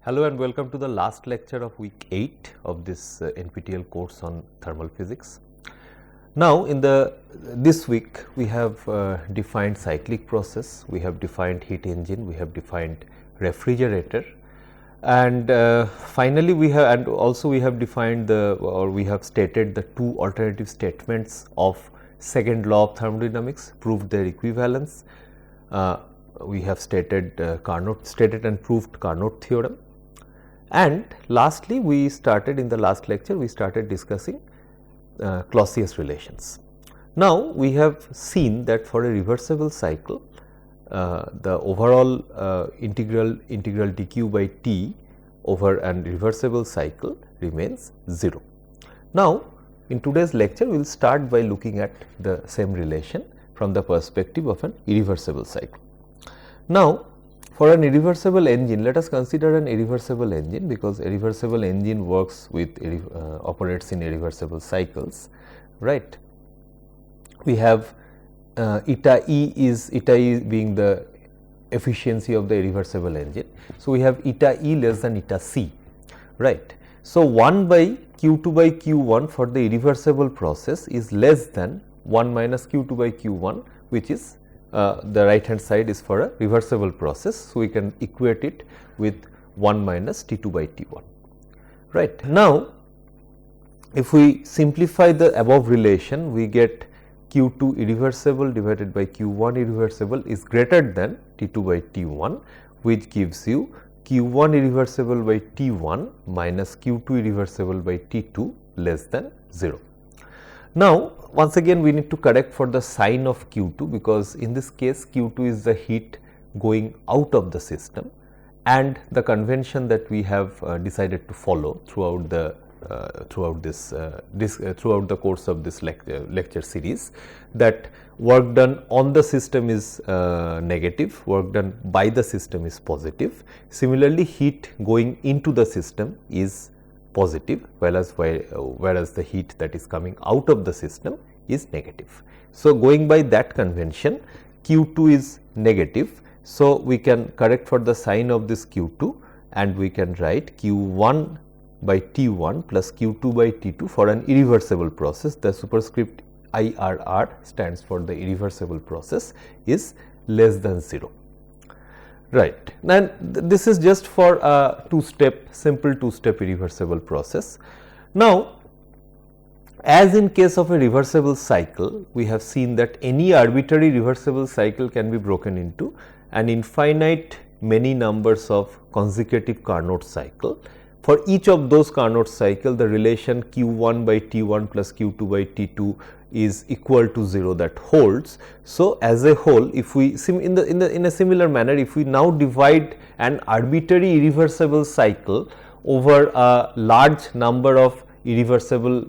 Hello and welcome to the last lecture of week 8 of this NPTEL course on thermal physics. Now, in this week we have defined cyclic process, we have defined heat engine, we have defined refrigerator, and finally we have we have defined we have stated the two alternative statements of second law of thermodynamics, proved their equivalence. We have stated stated and proved Carnot theorem. And lastly, we started in the last lecture, we started discussing Clausius relations. Now, we have seen that for a reversible cycle, the overall integral dq by t over a reversible cycle remains 0. Now, in today's lecture, we will start by looking at the same relation from the perspective of an irreversible cycle. Now, for an irreversible engine, let us consider an irreversible engine, because a reversible engine works with operates in irreversible cycles, right. We have eta E being the efficiency of the irreversible engine. So, we have eta E less than eta C, right. So, 1 by Q2 by Q1 for the irreversible process is less than 1 minus Q2 by Q1, which is the right hand side is for a reversible process. So, we can equate it with 1 minus T2 by T1, right. Now, if we simplify the above relation, we get Q2 irreversible divided by Q1 irreversible is greater than T2 by T1, which gives you Q1 irreversible by T1 minus Q2 irreversible by T2 less than 0. Now, once again we need to correct for the sign of Q2, because in this case Q2 is the heat going out of the system, and the convention that we have decided to follow throughout the throughout the course of this lecture series, that work done on the system is negative, work done by the system is positive. Similarly, heat going into the system is positive, whereas the heat that is coming out of the system is negative. So, going by that convention, Q2 is negative. So, we can correct for the sign of this Q2, and we can write Q1 by T1 plus Q2 by T2 for an irreversible process. The superscript IRR stands for the irreversible process is less than 0. Right. And this is just for a simple two step irreversible process. Now, as in case of a reversible cycle, we have seen that any arbitrary reversible cycle can be broken into an infinite many numbers of consecutive Carnot cycle. For each of those Carnot cycle, the relation Q1 by T1 plus Q2 by T2 is equal to 0, that holds. So, as a whole, if we in a similar manner, if we now divide an arbitrary irreversible cycle over a large number of irreversible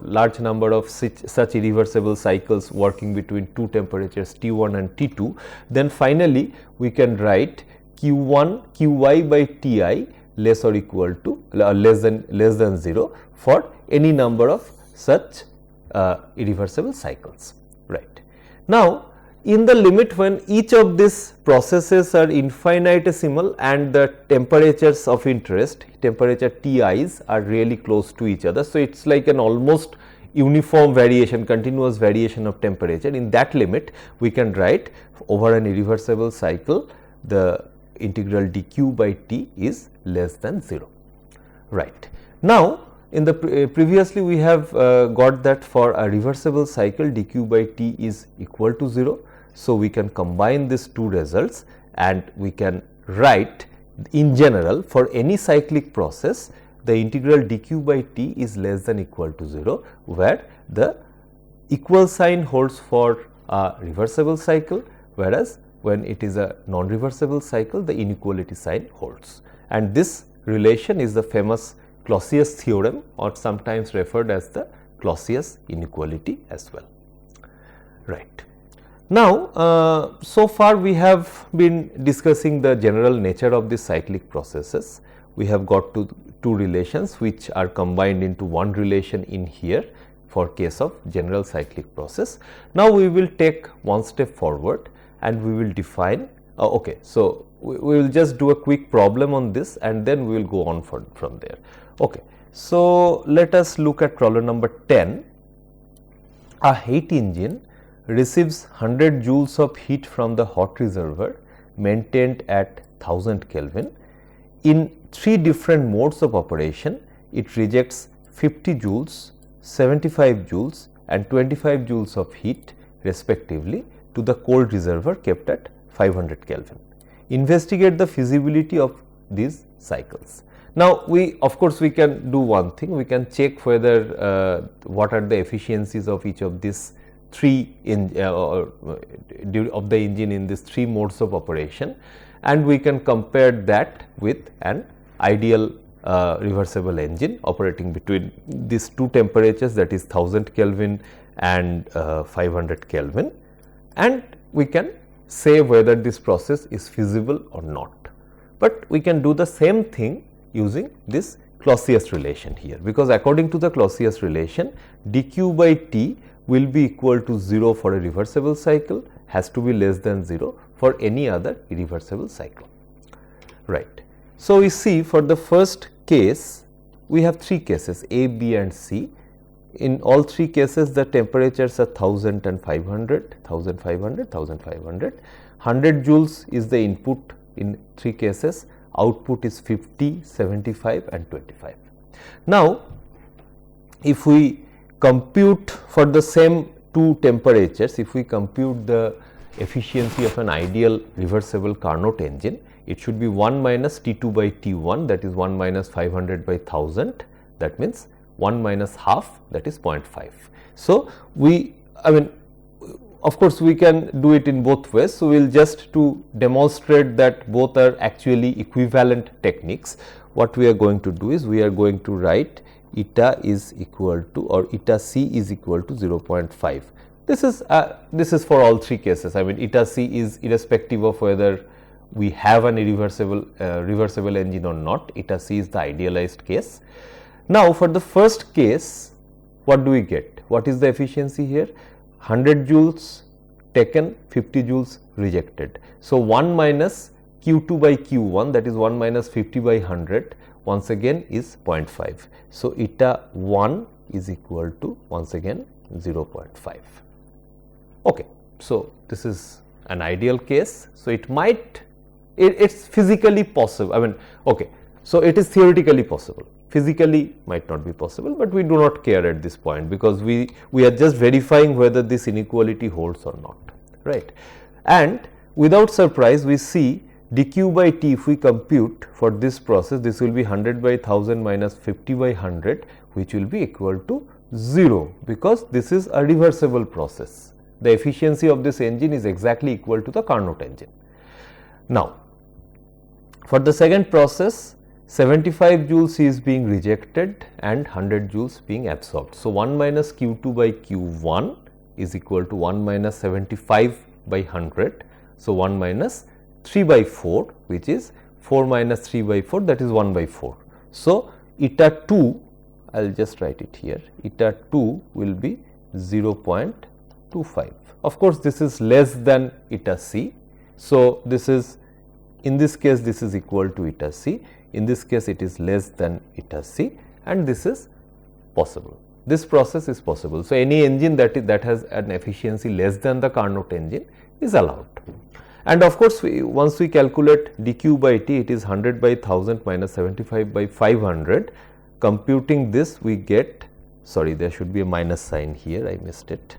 large number of such irreversible cycles working between two temperatures T1 and T2, then finally we can write Q1 Qy by Ti less or equal to less than 0 for any number of such irreversible cycles, right. Now, in the limit when each of these processes are infinitesimal and the temperatures of interest, temperature Ti's are really close to each other. So, it is like an almost uniform variation, continuous variation of temperature. In that limit, we can write over an irreversible cycle, the integral dq by t is less than 0, right. Now, in the previously we have got that for a reversible cycle dq by t is equal to 0. So, we can combine these two results and we can write in general for any cyclic process, the integral dq by t is less than equal to 0, where the equal sign holds for a reversible cycle, whereas when it is a non-reversible cycle, the inequality sign holds. And this relation is the famous Clausius theorem, or sometimes referred as the Clausius inequality as well, right. Now, so far we have been discussing the general nature of these cyclic processes. We have got to two relations which are combined into one relation in here for case of general cyclic process. Now, we will take one step forward and we will define So, we will just do a quick problem on this and then we will go on from there. Okay. So, let us look at problem number 10. A heat engine receives 100 joules of heat from the hot reservoir maintained at 1000 Kelvin. In 3 different modes of operation, it rejects 50 joules, 75 joules and 25 joules of heat respectively to the cold reservoir kept at 500 Kelvin. Investigate the feasibility of these cycles. Now, we of course, we can do one thing, we can check whether what are the efficiencies of each of these 3 of the engine in these 3 modes of operation, and we can compare that with an ideal reversible engine operating between these 2 temperatures, that is 1000 Kelvin and 500 Kelvin, and we can say whether this process is feasible or not. But we can do the same thing using this Clausius relation here, because according to the Clausius relation, dq by t will be equal to 0 for a reversible cycle, has to be less than 0 for any other irreversible cycle, right. So, we see for the first case, we have 3 cases A, B and C. In all 3 cases, the temperatures are 1000 and 500, 1500, 1500. 100 joules is the input in 3 cases, output is 50, 75 and 25. Now, if we compute for the same 2 temperatures, if we compute the efficiency of an ideal reversible Carnot engine, it should be 1 minus T2 by T1, that is 1 minus 500 by 1000, that means 1 minus half, that is 0.5. So, of course, we can do it in both ways. So, we will just to demonstrate that both are actually equivalent techniques. What we are going to do is, we are going to write eta is equal to, or eta c is equal to 0.5. This is for all 3 cases. Eta c is irrespective of whether we have an irreversible reversible engine or not. Eta c is the idealized case. Now, for the first case, what do we get? What is the efficiency here? 100 joules taken, 50 joules rejected. So, 1 minus Q2 by Q1, that is 1 minus 50 by 100, once again is 0.5. So, eta 1 is equal to once again 0.5. Okay. So, this is an ideal case. So, it is physically possible. Okay. So, it is theoretically possible. Physically might not be possible, but we do not care at this point, because we are just verifying whether this inequality holds or not, right. And without surprise, we see dq by t, if we compute for this process, this will be 100 by 1000 minus 50 by 100, which will be equal to 0, because this is a reversible process. The efficiency of this engine is exactly equal to the Carnot engine. Now, for the second process, 75 joules is being rejected and 100 joules being absorbed. So, 1 minus Q2 by Q1 is equal to 1 minus 75 by 100. So, 1 minus 3 by 4, which is 4 minus 3 by 4, that is 1 by 4. So, eta 2, I will just write it here, eta 2 will be 0.25. Of course, this is less than eta c. So, this is, in this case, this is equal to eta c. In this case, it is less than eta c, and this is possible. This process is possible. So, any engine that has an efficiency less than the Carnot engine is allowed. And of course, once we calculate dq by t, it is 100 by 1000 minus 75 by 500. Computing this, we get, sorry, there should be a minus sign here, I missed it.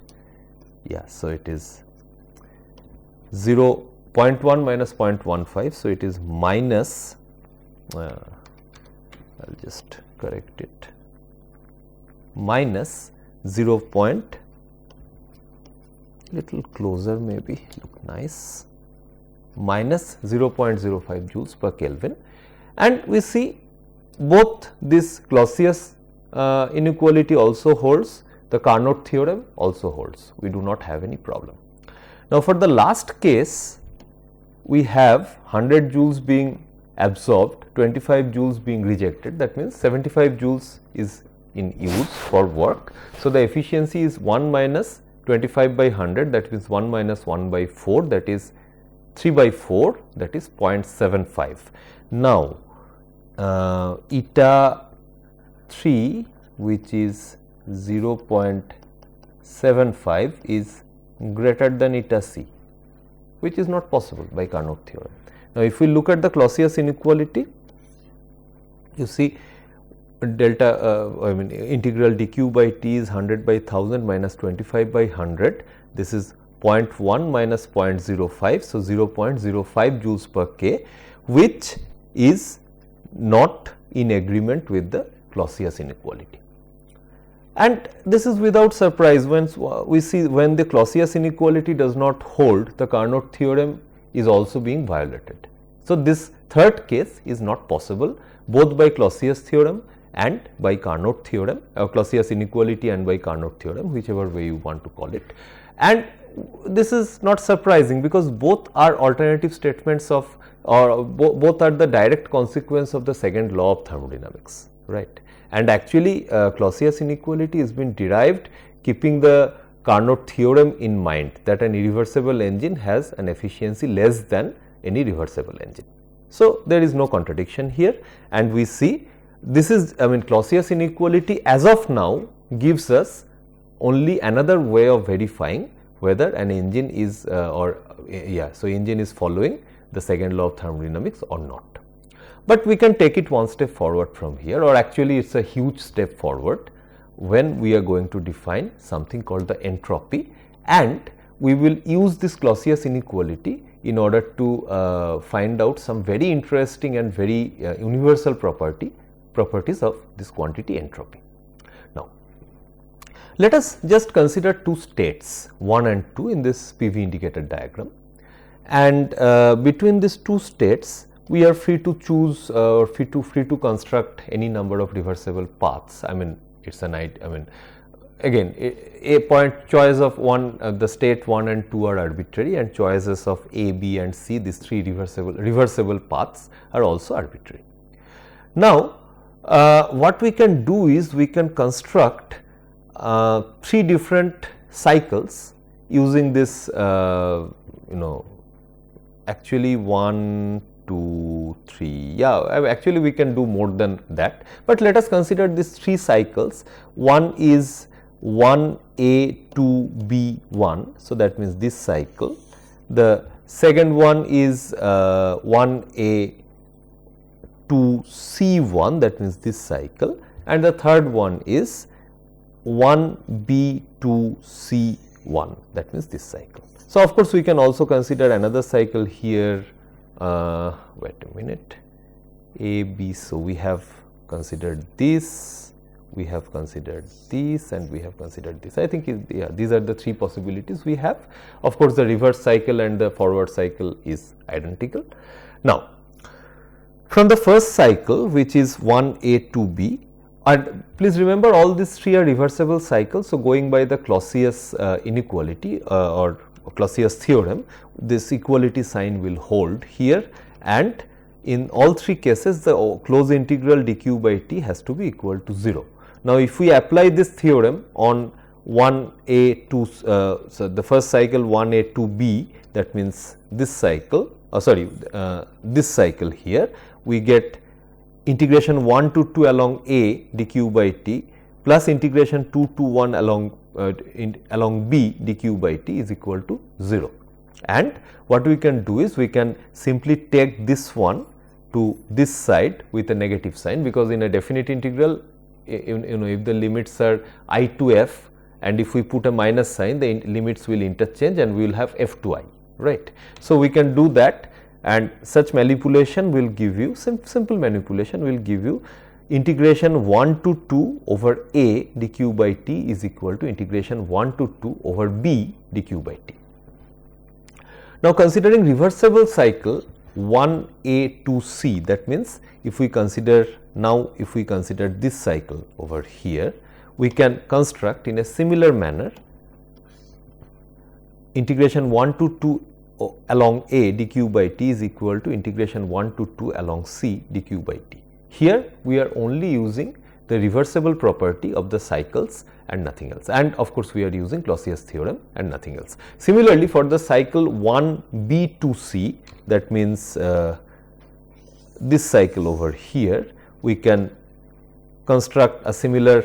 Yeah, so it is 0.1 minus 0.15. So, it is minus, I will just correct it, minus 0. Little closer, maybe look nice, minus 0.05 joules per Kelvin. And we see both this Clausius inequality also holds, the Carnot theorem also holds. We do not have any problem. Now, for the last case, we have 100 joules being absorbed, 25 joules being rejected, that means 75 joules is in use for work. So, the efficiency is 1 minus 25 by 100, that means 1 minus 1 by 4, that is 3 by 4, that is 0.75. Now, eta 3 which is 0.75 is greater than eta c, which is not possible by Carnot theorem. Now, if we look at the Clausius inequality, you see delta integral dq by t is 100 by 1000 minus 25 by 100. This is 0.1 minus 0.05. So, 0.05 joules per k, which is not in agreement with the Clausius inequality. And this is without surprise. When we see when the Clausius inequality does not hold, the Carnot theorem is also being violated. So, this third case is not possible both by Clausius theorem and by Carnot theorem, Clausius inequality and by Carnot theorem, whichever way you want to call it. And this is not surprising, because both are alternative statements of, or both are the direct consequence of the second law of thermodynamics, right. And actually Clausius inequality has been derived keeping the Carnot theorem in mind, that an irreversible engine has an efficiency less than any reversible engine. So, there is no contradiction here, and we see this is Clausius inequality as of now gives us only another way of verifying whether an engine is so engine is following the second law of thermodynamics or not. But we can take it one step forward from here, or actually it is a huge step forward when we are going to define something called the entropy, and we will use this Clausius inequality in order to find out some very interesting and very universal properties of this quantity entropy. Now, let us just consider two states 1 and 2 in this PV indicator diagram, and between these two states we are free to choose or free to construct any number of reversible paths. It is an again a point choice of one, the state 1 and 2 are arbitrary, and choices of A, B and C, these three reversible paths are also arbitrary. Now, what we can do is we can construct three different cycles using this actually 1, 2, 3, actually we can do more than that, but let us consider these three cycles. One is 1A2B1, so that means this cycle. The second one is 1A2C1, that means this cycle, and the third one is 1B2C1, that means this cycle. So, of course, we can also consider another cycle here, wait a minute, A, B. So, we have considered this, we have considered this, and we have considered this. I think these are the three possibilities we have. Of course, the reverse cycle and the forward cycle is identical. Now, from the first cycle, which is 1A2B, and please remember all these three are reversible cycles. So, going by the Clausius inequality or Clausius theorem, this equality sign will hold here, and in all three cases the closed integral dq by t has to be equal to 0. Now, if we apply this theorem on 1A2, so the first cycle 1A2B, that means this cycle, this cycle here, we get integration 1 to 2 along A dq by t plus integration 2 to 1 along B dq by t is equal to 0. And what we can do is we can simply take this one to this side with a negative sign, because in a definite integral, if the limits are I to f, and if we put a minus sign, the limits will interchange and we will have f to I, right. So, we can do that, and such manipulation will give you, simple manipulation will give you integration 1 to 2 over A dq by t is equal to integration 1 to 2 over B dq by t. Now, considering reversible cycle 1A to C, that means if we consider this cycle over here, we can construct in a similar manner integration 1 to 2 along A dq by t is equal to integration 1 to 2 along C dq by t. Here we are only using the reversible property of the cycles and nothing else, and of course, we are using Clausius theorem and nothing else. Similarly, for the cycle 1b to c, that means this cycle over here, we can construct a similar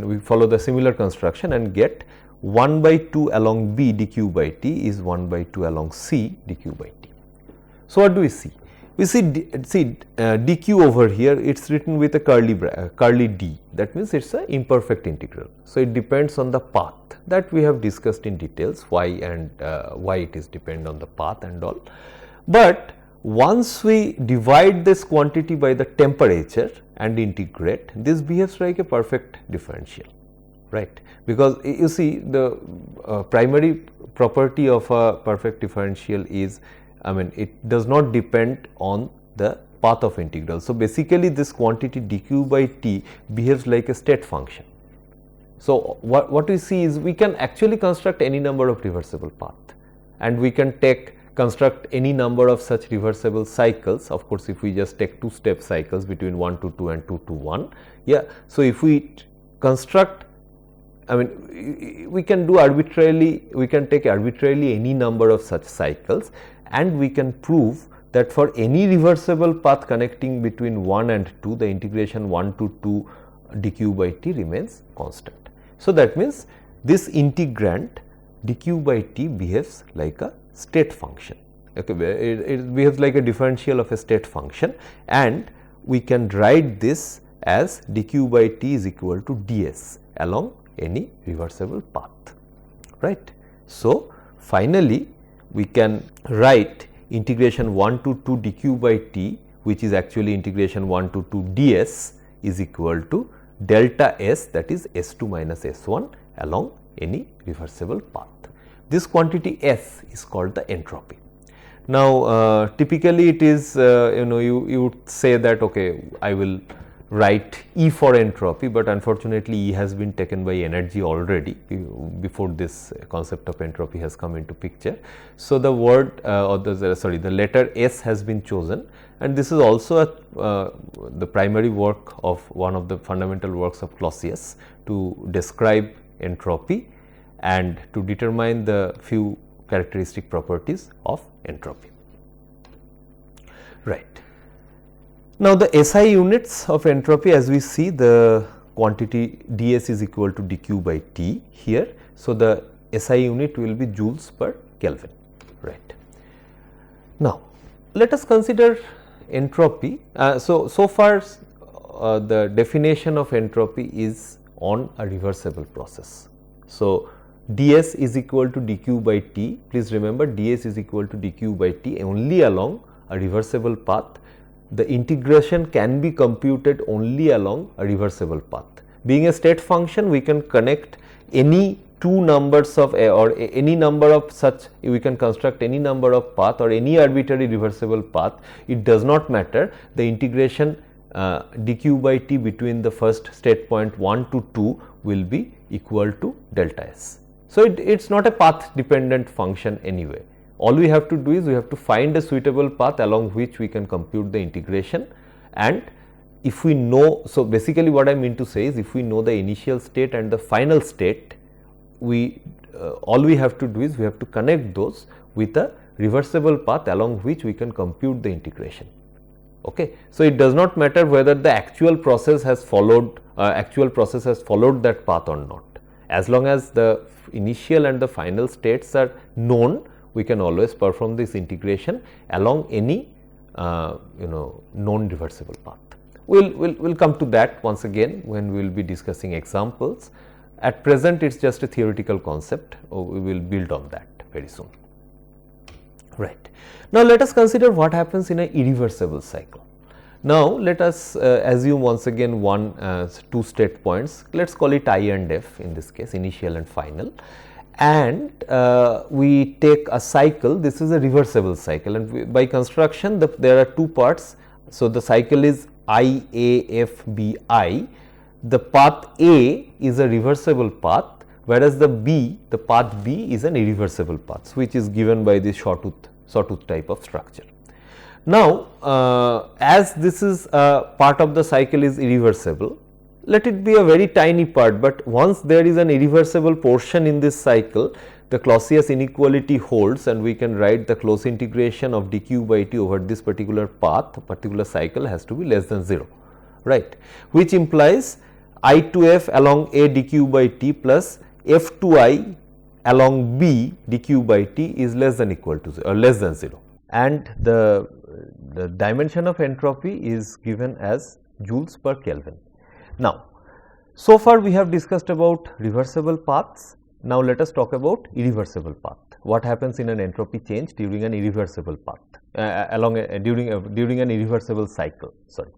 we follow the similar construction and get 1 by 2 along b dq by t is 1 by 2 along c dq by t. So, what do we see? We see dq over here, it is written with a curly d, that means it is an imperfect integral. So, it depends on the path that we have discussed in details why and why it is depend on the path and all. But once we divide this quantity by the temperature and integrate, this behaves like a perfect differential, right, because you see the primary property of a perfect differential is, it does not depend on the path of integral. So, basically this quantity dq by t behaves like a state function. So, what we see is we can actually construct any number of reversible path, and we can construct any number of such reversible cycles. Of course, if we just take 2-step cycles between 1 to 2 and 2 to 1, yeah. So, if we construct, we can do arbitrarily, we can take arbitrarily any number of such cycles, and we can prove that for any reversible path connecting between 1 and 2, the integration 1 to 2 dq by t remains constant. So, that means this integrand dq by t behaves like a state function, okay. It behaves like a differential of a state function, and we can write this as dq by t is equal to ds along any reversible path, right. So, finally, we can write integration 1 to 2 dq by t, which is actually integration 1 to 2 ds, is equal to delta s, that is S2 minus S1 along any reversible path. This quantity S is called the entropy. Now, typically it is you would say that okay, I will write E for entropy, but unfortunately E has been taken by energy already before this concept of entropy has come into picture. So, the word or the letter S has been chosen, and this is also the primary work of one of the fundamental works of Clausius to describe entropy and to determine the few characteristic properties of entropy, right. Now, the SI units of entropy, as we see, the quantity ds is equal to dq by t here. So, the SI unit will be joules per Kelvin, right. Now, let us consider entropy. So far the definition of entropy is on a reversible process. So, ds is equal to dq by t. Please remember, ds is equal to dq by t only along a reversible path. The integration can be computed only along a reversible path. Being a state function, we can connect any two numbers of or any number of such, we can construct any number of path or any arbitrary reversible path. It does not matter. The integration dq by t between the first state point 1 to 2 will be equal to delta s. So, it is not a path dependent function anyway. All we have to do is we have to find a suitable path along which we can compute the integration, and if we know, so basically what I mean to say is if we know the initial state and the final state, we all we have to do is we have to connect those with a reversible path along which we can compute the integration. Okay. So, it does not matter whether the actual process has followed that path or not. As long as the initial and the final states are known, we can always perform this integration along any known reversible path. We'll come to that once again when we will be discussing examples. At present, it is just a theoretical concept. We will build on that very soon. Right. Now, let us consider what happens in an irreversible cycle. Now, let us assume once again two state points. Let us call it I and F in this case, initial and final. And we take a cycle. This is a reversible cycle, and by construction there are two parts. So, the cycle is I A F B I. The path A is a reversible path, whereas the path B is an irreversible path, which is given by this sawtooth type of structure. Now, as this is part of the cycle is irreversible, let it be a very tiny part, but once there is an irreversible portion in this cycle, the Clausius inequality holds, and we can write the closed integration of dq by t over this particular path, particular cycle has to be less than 0, right, which implies I to f along a dq by t plus f to I along b dq by t is less than equal to 0 or less than 0, and the dimension of entropy is given as joules per Kelvin. Now, so far we have discussed about reversible paths. Now, let us talk about irreversible path. What happens in an entropy change during an irreversible path during an irreversible cycle. Sorry.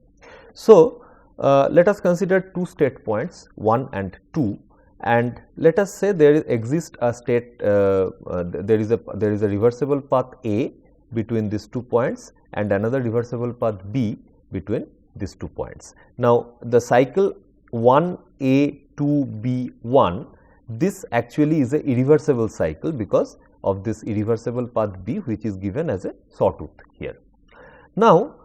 So, let us consider two state points 1 and 2, and let us say there exists a state there is a reversible path A between these 2 points and another reversible path B between these 2 points. Now, the cycle 1A 2B1, this actually is a irreversible cycle because of this irreversible path B, which is given as a sawtooth here. Now,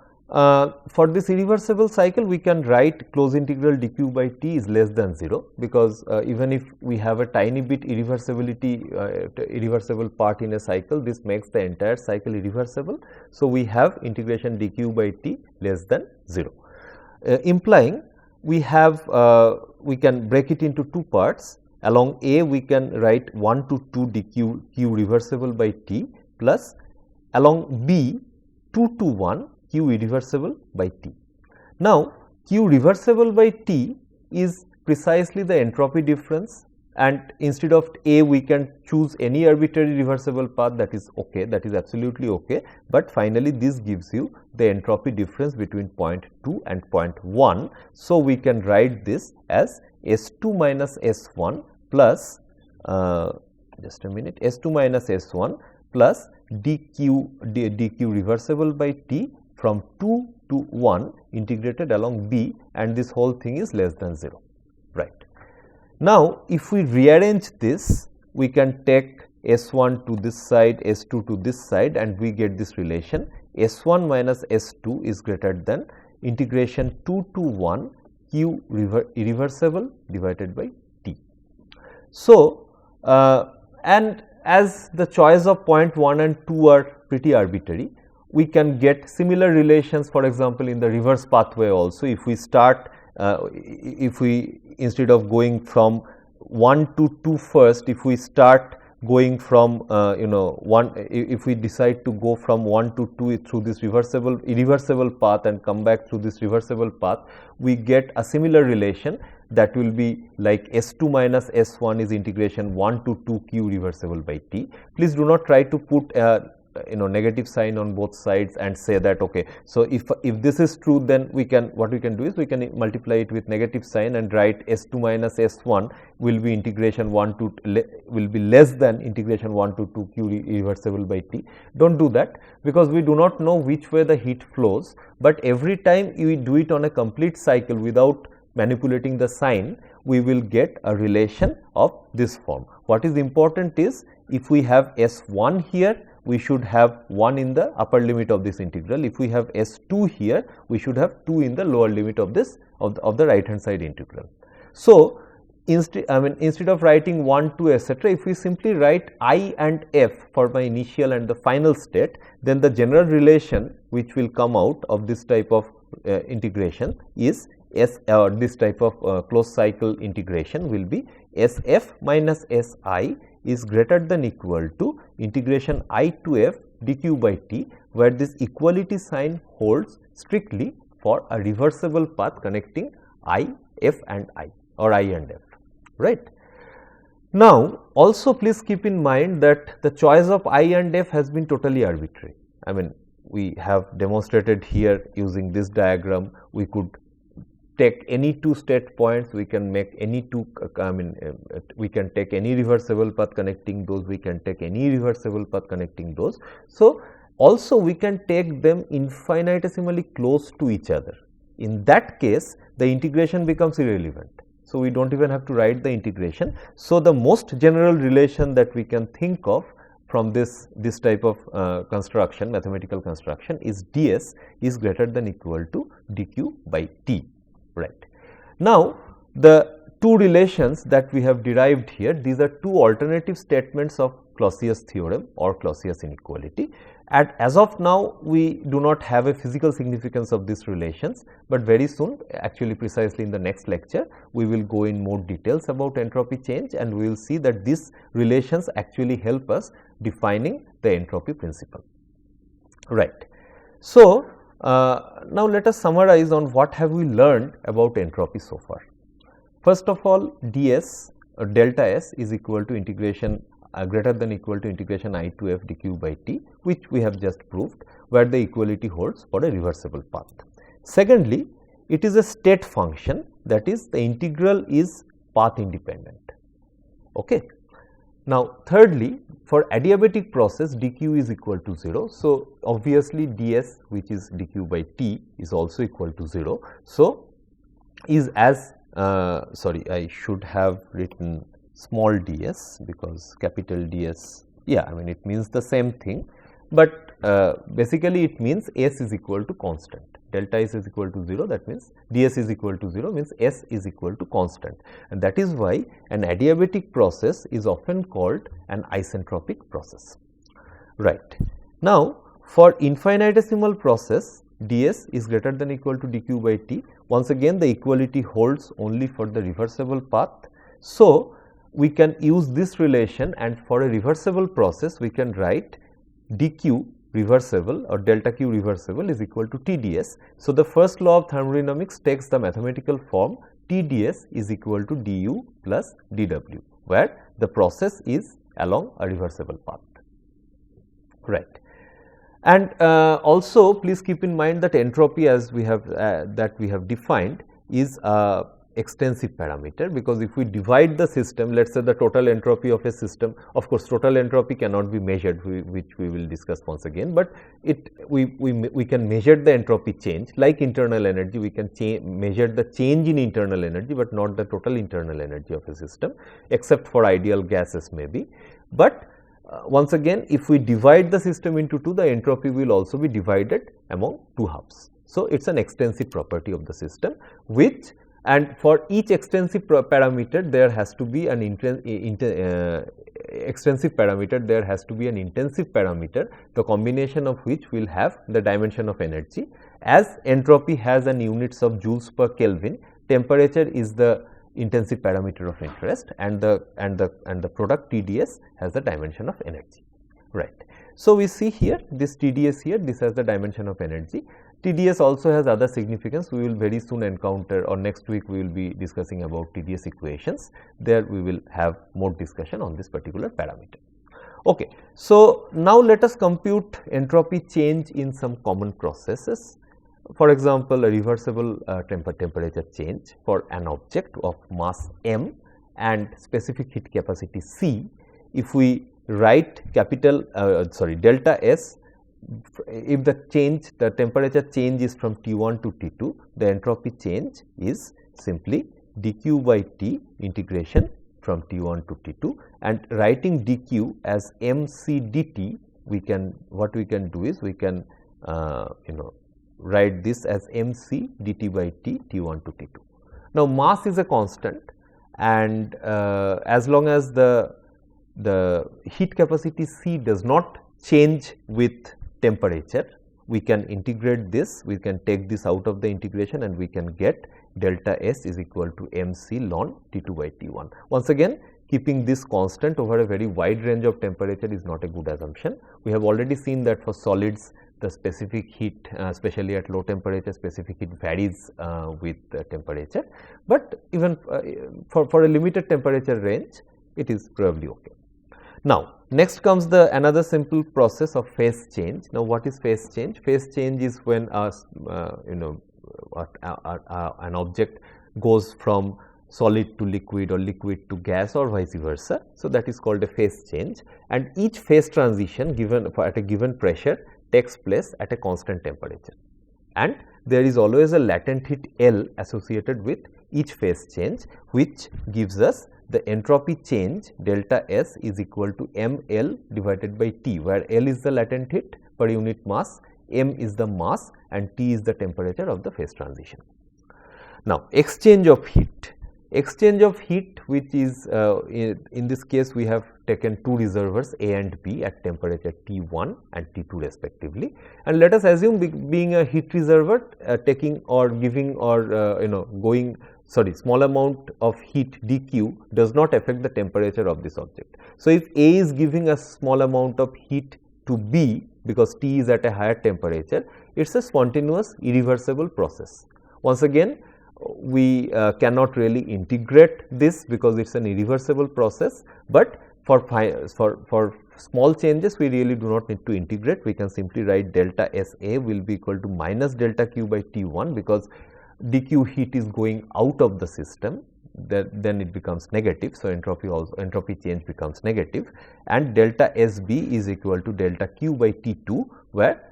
for this irreversible cycle, we can write closed integral dq by t is less than 0, because even if we have a tiny bit irreversible part in a cycle, this makes the entire cycle irreversible. So, we have integration dq by t less than 0, implying we have we can break it into 2 parts. Along A, we can write 1 to 2 dq q reversible by t plus along B 2 to 1 q irreversible by t. Now, q reversible by t is precisely the entropy difference, and instead of A, we can choose any arbitrary reversible path, that is okay, that is absolutely okay, but finally this gives you the entropy difference between point 2 and point 1. So, we can write this as S2 minus S1 plus just a minute, S2 minus S1 plus dq reversible by t from 2 to 1 integrated along B, and this whole thing is less than 0, right. Now, if we rearrange this, we can take S1 to this side, S2 to this side, and we get this relation S1 minus S2 is greater than integration 2 to 1 q irreversible divided by t. So, and as the choice of point 1 and 2 are pretty arbitrary, we can get similar relations, for example, in the reverse pathway also. If we start, if we instead of going from 1 to 2 first, if we start going from if we decide to go from 1 to 2 through this irreversible path and come back through this reversible path, we get a similar relation that will be like S2 minus S1 is integration 1 to 2 q reversible by t. Please do not try to put negative sign on both sides and say that okay, so if this is true, then we can, what we can do is we can multiply it with negative sign and write S2 minus S1 will be integration 1 to will be less than integration 1 to 2 q irreversible by t. Don't do that, because we do not know which way the heat flows, but every time we do it on a complete cycle without manipulating the sign, we will get a relation of this form. What is important is, if we have S1 here, we should have 1 in the upper limit of this integral. If we have S2 here, we should have 2 in the lower limit of this of the right hand side integral. So, instead of writing 1, 2, etc., if we simply write I and F for my initial and the final state, then the general relation which will come out of this type of integration is this type of closed cycle integration will be SF minus SI is greater than equal to integration I to F dq by t, where this equality sign holds strictly for a reversible path connecting I, F and I, or I and F, right. Now, also please keep in mind that the choice of I and F has been totally arbitrary. I mean, we have demonstrated here using this diagram, we could take any 2 state points, we can make any 2, we can take any reversible path connecting those, we can take any reversible path connecting those. So, also we can take them infinitesimally close to each other. In that case, the integration becomes irrelevant. So, we do not even have to write the integration. So, the most general relation that we can think of from this type of construction, mathematical construction, is ds is greater than equal to dq by t. Right. Now, The two relations that we have derived here, these are two alternative statements of Clausius theorem or Clausius inequality. As of now, we do not have a physical significance of these relations, but very soon, actually precisely in the next lecture, we will go in more details about entropy change, and we will see that these relations actually help us defining the entropy principle. Right. So, now let us summarize on what have we learned about entropy so far. First of all, ds or delta S is equal to integration greater than equal to integration I to f dq by t, which we have just proved, where the equality holds for a reversible path. Secondly, it is a state function, that is the integral is path independent. Okay. Now, thirdly, for adiabatic process dq is equal to 0. So, obviously, ds which is dq by t is also equal to 0. So, is as sorry, I should have written small ds because capital ds, yeah, I mean it means the same thing, but basically it means s is equal to constant. Delta S is equal to 0, that means ds is equal to 0 means s is equal to constant, and that is why an adiabatic process is often called an isentropic process. Right. Now, for infinitesimal process ds is greater than equal to dq by t, once again the equality holds only for the reversible path. So, we can use this relation, and for a reversible process we can write dq reversible or delta q reversible is equal to TdS. So, the first law of thermodynamics takes the mathematical form TdS is equal to du plus dw, where the process is along a reversible path. Right. And also please keep in mind that entropy, as we have defined, is a extensive parameter, because if we divide the system, let us say the total entropy of a system, of course total entropy cannot be measured, which we will discuss once again, but we can measure the entropy change like internal energy. We can measure the change in internal energy, but not the total internal energy of a system, except for ideal gases maybe. But once again, if we divide the system into two, the entropy will also be divided among two halves. So, it is an extensive property of the system, which, and for each extensive parameter there has to be an extensive parameter, there has to be an intensive parameter, the combination of which will have the dimension of energy. As entropy has an units of joules per Kelvin, temperature is the intensive parameter of interest, and the product TdS has the dimension of energy. Right. So, we see here this TdS here, this has the dimension of energy. TdS also has other significance. We will very soon encounter, or next week we will be discussing about TdS equations. There we will have more discussion on this particular parameter. Okay. So, now let us compute entropy change in some common processes. For example, a reversible temperature change for an object of mass m and specific heat capacity C. If we write delta S, if the temperature change is from T1 to T2, the entropy change is simply dq by T integration from T1 to T2, and writing dq as mc dt, what we can do is we can write this as mc dt by T T1 to T2. Now, mass is a constant, and as long as the heat capacity C does not change with temperature, we can integrate this, we can take this out of the integration, and we can get delta S is equal to mc ln T2 by T1. Once again, keeping this constant over a very wide range of temperature is not a good assumption. We have already seen that for solids the specific heat, especially at low temperature, specific heat varies with temperature, but even for a limited temperature range it is probably okay. Now, next comes another simple process of phase change. Now, what is phase change? Phase change is when an object goes from solid to liquid or liquid to gas or vice versa. So, that is called a phase change, and each phase transition given at a given pressure takes place at a constant temperature, and there is always a latent heat L associated with each phase change, which gives us the entropy change delta S is equal to mL divided by T, where L is the latent heat per unit mass, m is the mass, and T is the temperature of the phase transition. Now, exchange of heat. exchange of heat, which is in this case we have taken two reservoirs A and B at temperature T1 and T2 respectively, and let us assume being a heat reservoir taking or giving or going small amount of heat dq does not affect the temperature of this object. So, if A is giving a small amount of heat to B because T is at a higher temperature, it is a spontaneous irreversible process. Once again, we cannot really integrate this because it is an irreversible process, but for small changes we really do not need to integrate. We can simply write delta SA will be equal to minus delta Q by T1 because dq heat is going out of the system, then it becomes negative. So, entropy change becomes negative, and delta SB is equal to delta Q by T2 where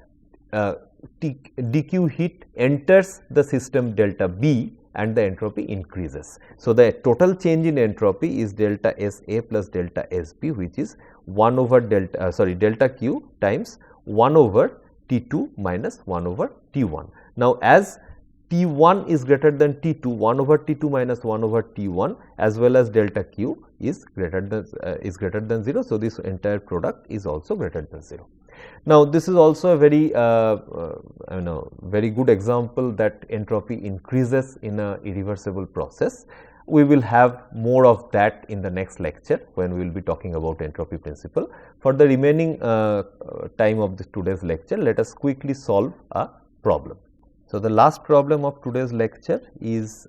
dq heat enters the system delta B and the entropy increases. So, the total change in entropy is delta SA plus delta SB, which is 1 over delta Q times 1 over T2 minus 1 over T1. Now, as T1 is greater than T2, 1 over T2 minus 1 over T1 as well as delta Q is greater than 0. So, this entire product is also greater than 0. Now, this is also a very very good example that entropy increases in a irreversible process. We will have more of that in the next lecture when we will be talking about entropy principle. For the remaining time of today's lecture, let us quickly solve a problem. So, the last problem of today's lecture is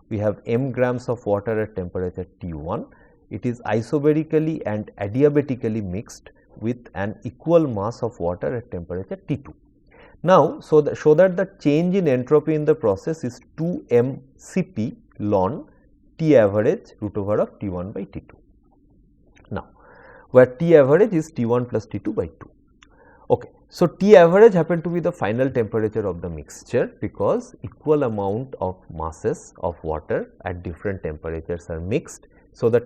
we have m grams of water at temperature T1. It is isobarically and adiabatically mixed with an equal mass of water at temperature T2. Now, so that the change in entropy in the process is 2 mCp ln T average root over of T1 by T2. Now, where T average is T1 plus T2 by 2. Okay. So, T average happened to be the final temperature of the mixture because equal amount of masses of water at different temperatures are mixed. So, the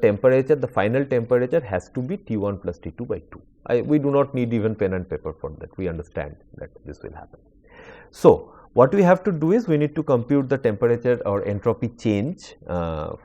final temperature has to be T1 plus T2 by 2. We do not need even pen and paper for that, we understand that this will happen. So, what we have to do is we need to compute the temperature or entropy change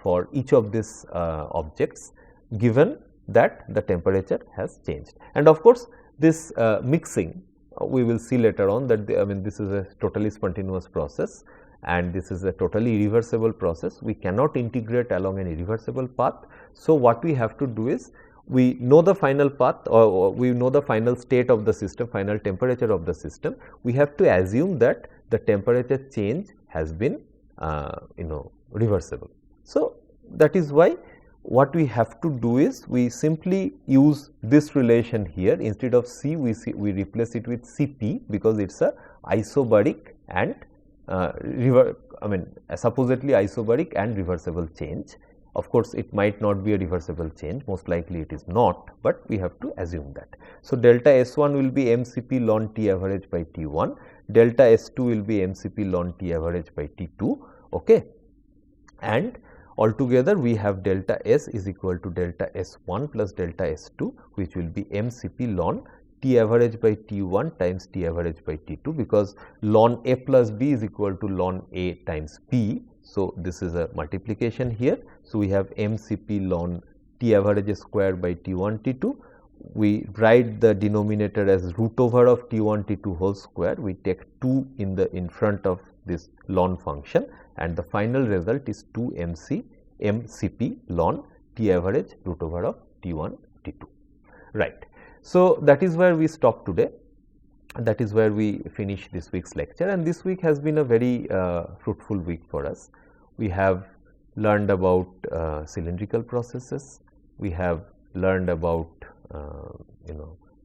for each of these objects given that the temperature has changed. And of course, this mixing we will see later on that this is a totally spontaneous process and this is a totally irreversible process. We cannot integrate along an irreversible path. So, what we have to do is we know the final path or we know the final state of the system, final temperature of the system. We have to assume that the temperature change has been reversible. So, that is why what we have to do is we simply use this relation here. Instead of C, we replace it with Cp because it is a isobaric and supposedly isobaric and reversible change. Of course, it might not be a reversible change, most likely it is not, but we have to assume that. So, delta S1 will be mCp ln T average by T1, delta S2 will be mCp ln T average by T2, okay. And altogether we have delta S is equal to delta S1 plus delta S2, which will be mCp ln T average by T1 times T average by T2 because ln A plus B is equal to ln A times B. So, this is a multiplication here. So, we have mCp ln T average square by T1 T2. We write the denominator as root over of T1 T2 whole square. We take 2 in front of this ln function and the final result is 2 mCp ln T average root over of T1 T2, right. So, that is where we stop today, that is where we finish this week's lecture, and this week has been a very fruitful week for us. We have learned about cylindrical processes, we have learned about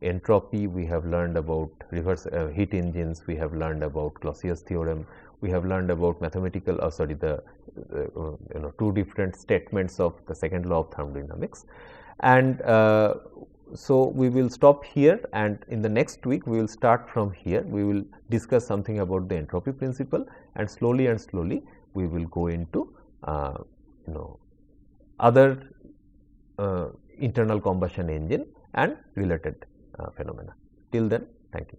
entropy, we have learned about reverse heat engines, we have learned about Clausius theorem, we have learned about mathematical the two different statements of the second law of thermodynamics. And so, we will stop here and in the next week we will start from here. We will discuss something about the entropy principle and slowly we will go into other internal combustion engine and related phenomena. Till then, thank you.